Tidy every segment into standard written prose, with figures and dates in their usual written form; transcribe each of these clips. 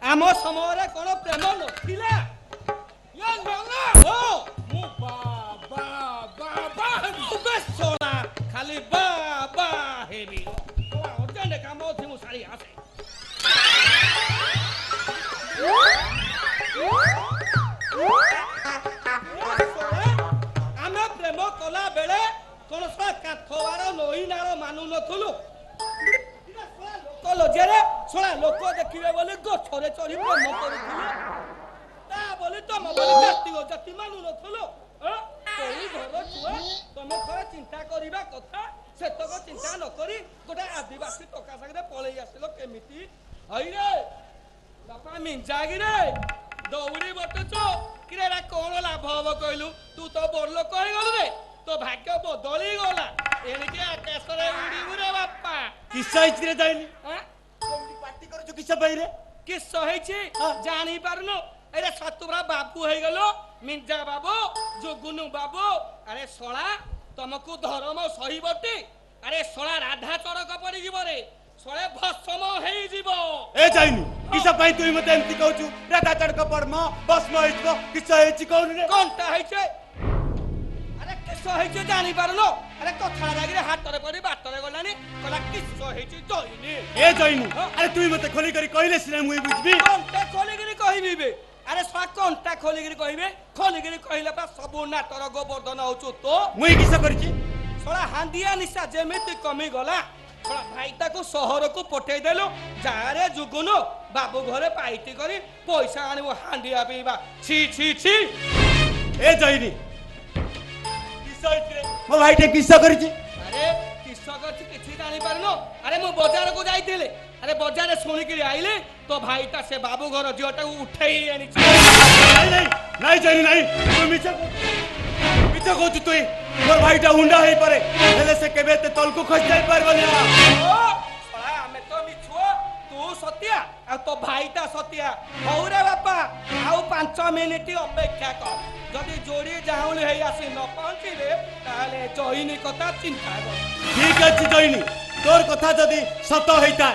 आम समय कौन प्रेम नथिला खाली बा बा हेबी अर्जेंट काम अच्छी मु सारी आसे आमे प्रेम कला बेले कौन सा काठवार नई नार मानु नथुलु लज्जारे शोना लोक देखिए बोले गछरे चढ़ी प्रेम करुथिलु ता बोली तुम बोली जाति जाति मानु नथुलु कोई घर छुआ तुम थोड़ा चिंता करबा कथा सेतक चिंता न करी गोटे आदिवासी टका सागरे पळेई आसिलो केमिति हई रे बापा मिंजागी रे दौड़ी बटुचो किरे रा कोन लाभ हबो कहलु तू तो बड़ लोक होई गलु रे तो भाग्य बदली गला एनिके आकाशरे उड़ी रे बापा किस्सा इचरे जाइनी हां कोमटी पार्टी करछु किस्सा बाइरे किस्सा हेछि जानि पारनु अरे सतुरा बाबू हो गलो मिंजा बाबू जोगुनु बाबू अरे सोला तुमको धर्म सही बटी अरे सोला राधा चरक पड़ी जीव रे सोले भस्म हेई जीव ए जाइनी किसा पाई तुई मते एंती कहू राधा चरक पड़म भस्म हेइको किसा हेछि कोन रे कोनटा हेछे अरे किसा हेछे जानि पारलो अरे कथा लागिरे हाथ रे पड़ी बाट रे गलानी कला किसा हेछि जइनी ए जाइनी अरे तुई मते खोली करी कहले सिना मुई बुझबी कोनटा खोली करी कहबी बे अरे स्वा कोनटा खोली करी कहले बा सब नाटर गोवर्धन होचो तो मुई किसा करछि सोला हांदिया निशा जेमिति कमी गला सोला भाईटा को शहर को पठेई देलो जारे जुगुनो बाबू घरे पाइटी करी पैसा आनिबो हांदिया पीबा छी छी छी ए जाइनी किसा इतरे मो भाईटे किसा करछि अरे किसा करछि किछि जानि पारनो अरे मो बाजार को जाइतिले अरे बाजार सुनी के आइले तो भाईटा से बाबू घर झियोटा उठेई आनी नहीं जाइनी नहीं तू मिछा कहू तुई मोर भाईटा हुंडा हेई पारे हेले से केबे ते तल को खस जाई परबनी ओ साला हमें तो मिछुआ तू सत्या आ तो भाईटा सत्या हौ रे बापा आउ 5 मिनिट अपेक्षा कर जदी जोड़ी जाउली हेई आसी न पहुंची रे ताले जइनी कथा चिंता कर ठीक अछि जइनी तोर कथा जदी सत हेइता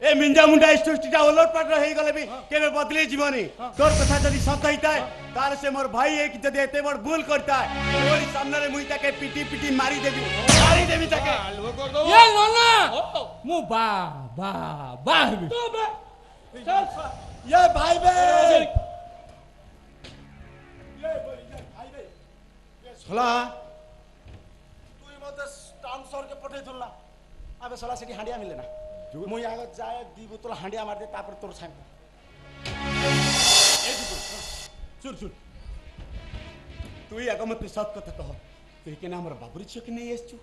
ए मिंजा मुंडा सृष्टिटा ओलट पाट रही गले भी केबे बदली जीवनी तोर कथा जदी सत हेइता तार से मोर भाई एक जदी एते बड़ भूल करता है तोरी सामने रे मुई ताके पिटी पिटी मारी देबी ताके हलवा कर दो ये नन्ना मु बा बा बाहबी तो बे चल ये भाई बे सोला तुई मते टाउन सर के पठे थुला अबे सोला सेठी हांडिया मिले ना मुई आगे जाए दी बोतल हांडिया मार दे तापर तोर सामने ए सुन सुन तू आग मते सत कथा कह तू के नाम हमर बाबुरी छ कि नहीं एसछु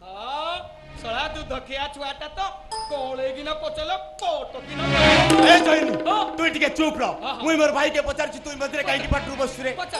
हां सळा तू धकिया छुआटा तो कोळे गिना पचलो कोट गिना ए जइनी तू टिके चुप रह मुई मोर भाई के पचार छी तू मधरे काई की पटरू बस रे